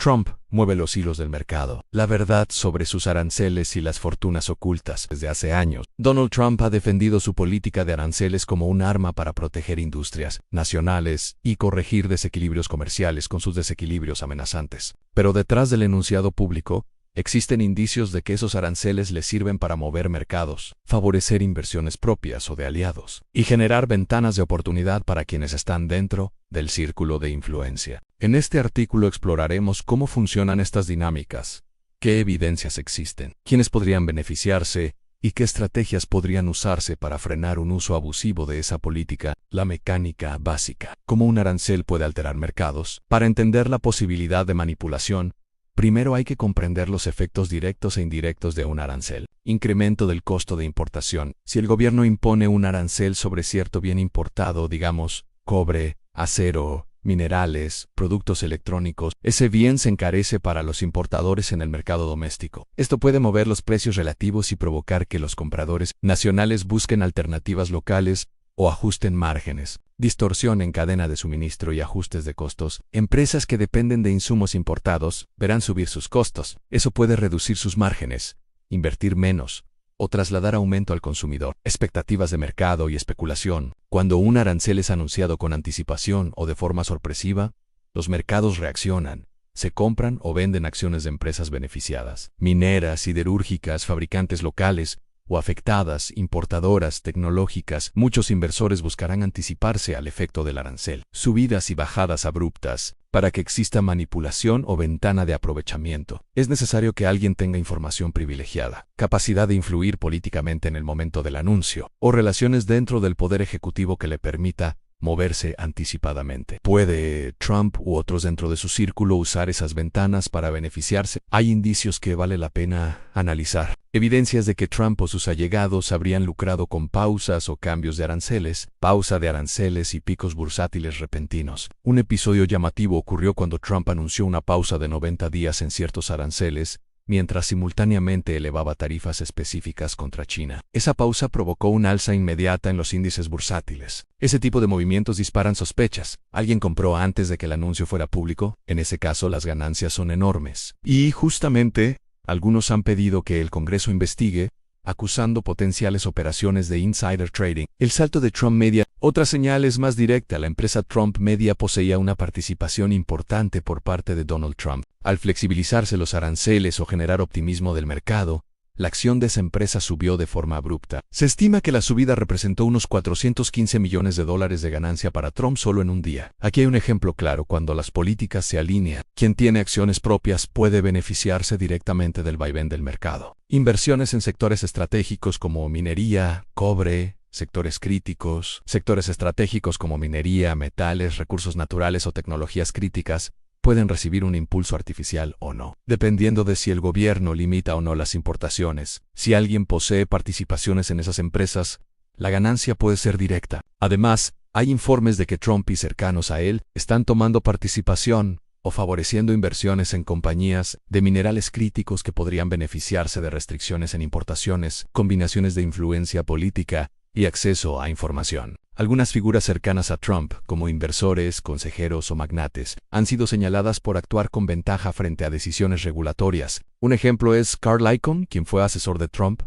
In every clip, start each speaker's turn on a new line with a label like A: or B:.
A: Trump mueve los hilos del mercado. La verdad sobre sus aranceles y las fortunas ocultas. Desde hace años, Donald Trump ha defendido su política de aranceles como un arma para proteger industrias nacionales y corregir desequilibrios comerciales con sus desequilibrios amenazantes. Pero detrás del enunciado público, existen indicios de que esos aranceles le sirven para mover mercados, favorecer inversiones propias o de aliados, y generar ventanas de oportunidad para quienes están dentro del círculo de influencia. En este artículo exploraremos cómo funcionan estas dinámicas, qué evidencias existen, quiénes podrían beneficiarse y qué estrategias podrían usarse para frenar un uso abusivo de esa política, la mecánica básica. Cómo un arancel puede alterar mercados. Para entender la posibilidad de manipulación, primero hay que comprender los efectos directos e indirectos de un arancel. Incremento del costo de importación. Si el gobierno impone un arancel sobre cierto bien importado, digamos, cobre, acero, minerales, productos electrónicos, ese bien se encarece para los importadores en el mercado doméstico. Esto puede mover los precios relativos y provocar que los compradores nacionales busquen alternativas locales o ajusten márgenes. Distorsión en cadena de suministro y ajustes de costos. Empresas que dependen de insumos importados verán subir sus costos. Eso puede reducir sus márgenes, invertir menos o trasladar aumento al consumidor. Expectativas de mercado y especulación. Cuando un arancel es anunciado con anticipación o de forma sorpresiva, los mercados reaccionan. Se compran o venden acciones de empresas beneficiadas, mineras, siderúrgicas, fabricantes locales o afectadas, importadoras, tecnológicas. Muchos inversores buscarán anticiparse al efecto del arancel. Subidas y bajadas abruptas. Para que exista manipulación o ventana de aprovechamiento, es necesario que alguien tenga información privilegiada, capacidad de influir políticamente en el momento del anuncio, o relaciones dentro del poder ejecutivo que le permita moverse anticipadamente. ¿Puede Trump u otros dentro de su círculo usar esas ventanas para beneficiarse? Hay indicios que vale la pena analizar. Evidencias de que Trump o sus allegados habrían lucrado con pausas o cambios de aranceles, pausa de aranceles y picos bursátiles repentinos. Un episodio llamativo ocurrió cuando Trump anunció una pausa de 90 días en ciertos aranceles, mientras simultáneamente elevaba tarifas específicas contra China. Esa pausa provocó una alza inmediata en los índices bursátiles. Ese tipo de movimientos disparan sospechas. ¿Alguien compró antes de que el anuncio fuera público? En ese caso, las ganancias son enormes. Y justamente, algunos han pedido que el Congreso investigue, acusando potenciales operaciones de insider trading. El salto de Trump Media. Otra señal es más directa. La empresa Trump Media poseía una participación importante por parte de Donald Trump. Al flexibilizarse los aranceles o generar optimismo del mercado, la acción de esa empresa subió de forma abrupta. Se estima que la subida representó unos $415 millones de ganancia para Trump solo en un día. Aquí hay un ejemplo claro. Cuando las políticas se alinean, quien tiene acciones propias puede beneficiarse directamente del vaivén del mercado. Inversiones en sectores estratégicos como minería, cobre, sectores críticos, sectores estratégicos como minería, metales, recursos naturales o tecnologías críticas, pueden recibir un impulso artificial o no, dependiendo de si el gobierno limita o no las importaciones. Si alguien posee participaciones en esas empresas, la ganancia puede ser directa. Además, hay informes de que Trump y cercanos a él están tomando participación o favoreciendo inversiones en compañías de minerales críticos que podrían beneficiarse de restricciones en importaciones, combinaciones de influencia política y acceso a información. Algunas figuras cercanas a Trump, como inversores, consejeros o magnates, han sido señaladas por actuar con ventaja frente a decisiones regulatorias. Un ejemplo es Carl Icahn, quien fue asesor de Trump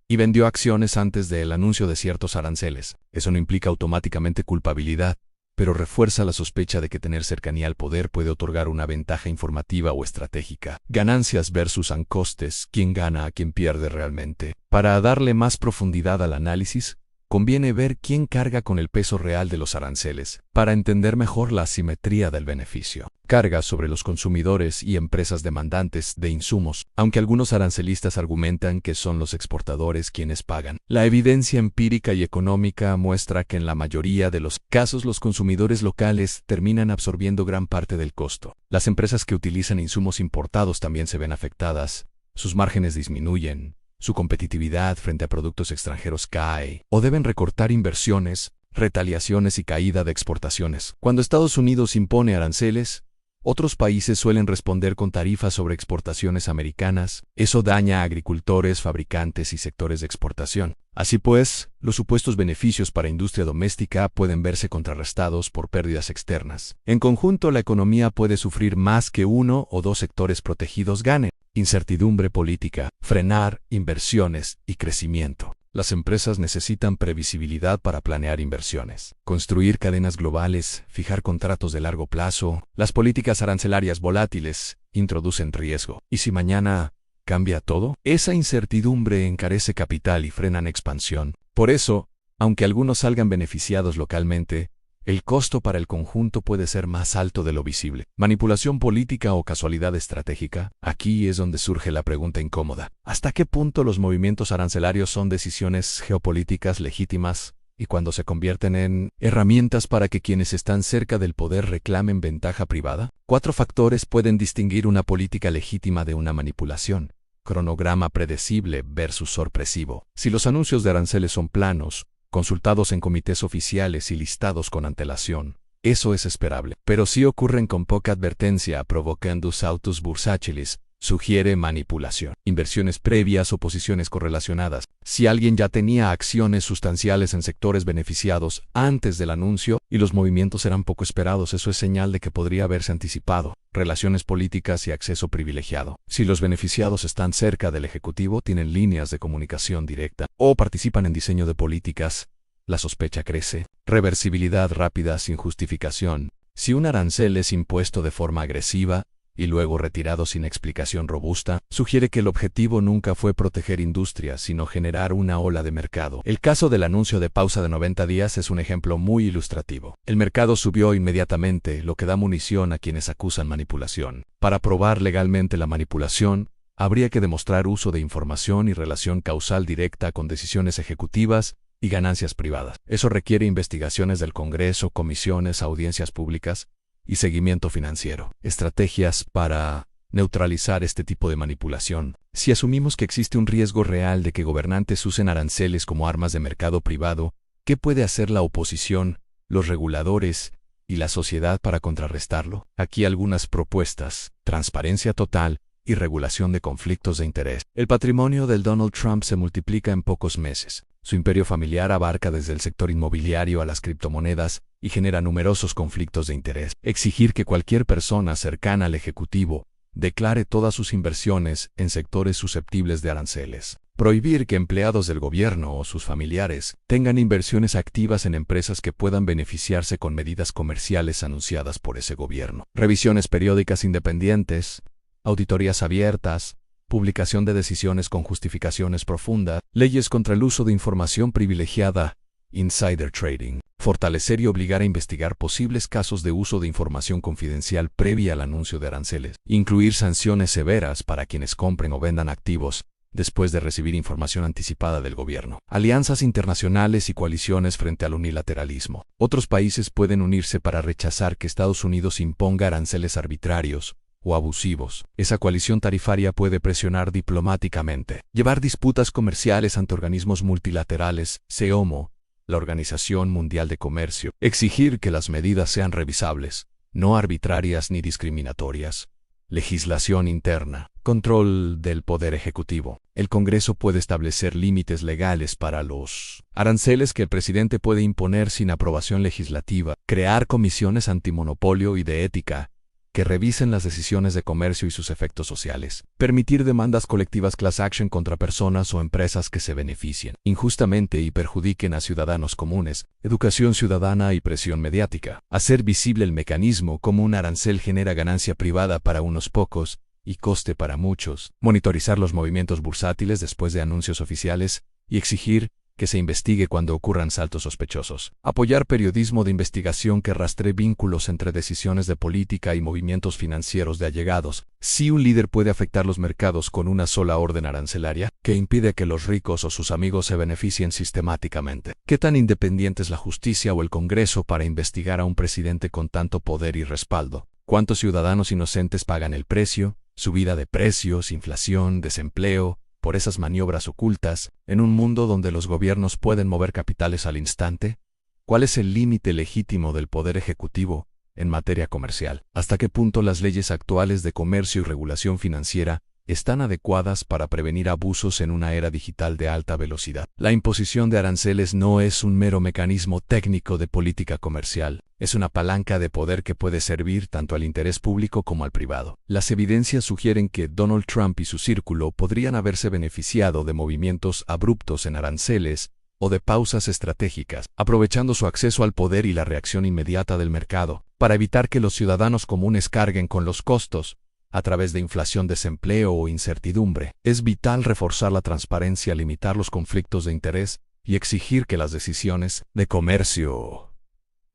A: y vendió acciones antes del anuncio de ciertos aranceles. Eso no implica automáticamente culpabilidad, pero refuerza la sospecha de que tener cercanía al poder puede otorgar una ventaja informativa o estratégica. Ganancias versus costes. ¿Quién gana a quién pierde realmente? Para darle más profundidad al análisis, conviene ver quién carga con el peso real de los aranceles, para entender mejor la asimetría del beneficio. Carga sobre los consumidores y empresas demandantes de insumos, aunque algunos arancelistas argumentan que son los exportadores quienes pagan. La evidencia empírica y económica muestra que en la mayoría de los casos los consumidores locales terminan absorbiendo gran parte del costo. Las empresas que utilizan insumos importados también se ven afectadas, sus márgenes disminuyen, su competitividad frente a productos extranjeros cae, o deben recortar inversiones, retaliaciones y caída de exportaciones. Cuando Estados Unidos impone aranceles, Otros países suelen responder con tarifas sobre exportaciones americanas. Eso daña a agricultores, fabricantes y sectores de exportación. Así pues, los supuestos beneficios para industria doméstica pueden verse contrarrestados por pérdidas externas. En conjunto, la economía puede sufrir más que uno o dos sectores protegidos ganen. Incertidumbre política, frenar inversiones y crecimiento. Las empresas necesitan previsibilidad para planear inversiones, construir cadenas globales, fijar contratos de largo plazo. Las políticas arancelarias volátiles introducen riesgo. ¿Y si mañana cambia todo? Esa incertidumbre encarece capital y frenan expansión. Por eso, aunque algunos salgan beneficiados localmente, el costo para el conjunto puede ser más alto de lo visible. ¿Manipulación política o casualidad estratégica? Aquí es donde surge la pregunta incómoda. ¿Hasta qué punto los movimientos arancelarios son decisiones geopolíticas legítimas y cuando se convierten en herramientas para que quienes están cerca del poder reclamen ventaja privada? 4 factores pueden distinguir una política legítima de una manipulación. Cronograma predecible versus sorpresivo. Si los anuncios de aranceles son planos, consultados en comités oficiales y listados con antelación, eso es esperable. Pero si ocurren con poca advertencia, provocando saltos bursátiles, sugiere manipulación. Inversiones previas o posiciones correlacionadas. Si alguien ya tenía acciones sustanciales en sectores beneficiados antes del anuncio y los movimientos eran poco esperados, eso es señal de que podría haberse anticipado. Relaciones políticas y acceso privilegiado. Si los beneficiados están cerca del Ejecutivo, tienen líneas de comunicación directa o participan en diseño de políticas, la sospecha crece. Reversibilidad rápida sin justificación. Si un arancel es impuesto de forma agresiva y luego retirado sin explicación robusta, sugiere que el objetivo nunca fue proteger industrias, sino generar una ola de mercado. El caso del anuncio de pausa de 90 días es un ejemplo muy ilustrativo. El mercado subió inmediatamente, lo que da munición a quienes acusan manipulación. Para probar legalmente la manipulación, habría que demostrar uso de información y relación causal directa con decisiones ejecutivas y ganancias privadas. Eso requiere investigaciones del Congreso, comisiones, audiencias públicas y seguimiento financiero. Estrategias para neutralizar este tipo de manipulación. Si asumimos que existe un riesgo real de que gobernantes usen aranceles como armas de mercado privado, ¿qué puede hacer la oposición, los reguladores y la sociedad para contrarrestarlo? Aquí algunas propuestas: transparencia total y regulación de conflictos de interés. El patrimonio del Donald Trump se multiplica en pocos meses. Su imperio familiar abarca desde el sector inmobiliario a las criptomonedas y genera numerosos conflictos de interés. Exigir que cualquier persona cercana al Ejecutivo declare todas sus inversiones en sectores susceptibles de aranceles. Prohibir que empleados del gobierno o sus familiares tengan inversiones activas en empresas que puedan beneficiarse con medidas comerciales anunciadas por ese gobierno. Revisiones periódicas independientes, auditorías abiertas, publicación de decisiones con justificaciones profundas, leyes contra el uso de información privilegiada, insider trading. Fortalecer y obligar a investigar posibles casos de uso de información confidencial previa al anuncio de aranceles. Incluir sanciones severas para quienes compren o vendan activos después de recibir información anticipada del gobierno. Alianzas internacionales y coaliciones frente al unilateralismo. Otros países pueden unirse para rechazar que Estados Unidos imponga aranceles arbitrarios o abusivos. Esa coalición tarifaria puede presionar diplomáticamente, llevar disputas comerciales ante organismos multilaterales, SEOMO, la Organización Mundial de Comercio, exigir que las medidas sean revisables, no arbitrarias ni discriminatorias. Legislación interna, control del poder ejecutivo. El Congreso puede establecer límites legales para los aranceles que el presidente puede imponer sin aprobación legislativa, crear comisiones antimonopolio y de ética que revisen las decisiones de comercio y sus efectos sociales, permitir demandas colectivas class action contra personas o empresas que se beneficien injustamente y perjudiquen a ciudadanos comunes, educación ciudadana y presión mediática, hacer visible el mecanismo como un arancel genera ganancia privada para unos pocos y coste para muchos, monitorizar los movimientos bursátiles después de anuncios oficiales y exigir que se investigue cuando ocurran saltos sospechosos. Apoyar periodismo de investigación que rastree vínculos entre decisiones de política y movimientos financieros de allegados. Si un líder puede afectar los mercados con una sola orden arancelaria, que impide que los ricos o sus amigos se beneficien sistemáticamente. ¿Qué tan independiente es la justicia o el Congreso para investigar a un presidente con tanto poder y respaldo? ¿Cuántos ciudadanos inocentes pagan el precio? Subida de precios, inflación, desempleo, por esas maniobras ocultas, en un mundo donde los gobiernos pueden mover capitales al instante? ¿Cuál es el límite legítimo del poder ejecutivo en materia comercial. ¿Hasta qué punto las leyes actuales de comercio y regulación financiera están adecuadas para prevenir abusos en una era digital de alta velocidad? La imposición de aranceles no es un mero mecanismo técnico de política comercial, es una palanca de poder que puede servir tanto al interés público como al privado. Las evidencias sugieren que Donald Trump y su círculo podrían haberse beneficiado de movimientos abruptos en aranceles o de pausas estratégicas, aprovechando su acceso al poder y la reacción inmediata del mercado, para evitar que los ciudadanos comunes carguen con los costos a través de inflación, desempleo o incertidumbre. Es vital reforzar la transparencia, limitar los conflictos de interés y exigir que las decisiones de comercio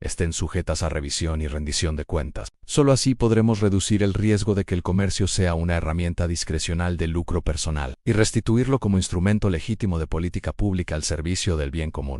A: estén sujetas a revisión y rendición de cuentas. Solo así podremos reducir el riesgo de que el comercio sea una herramienta discrecional de lucro personal y restituirlo como instrumento legítimo de política pública al servicio del bien común.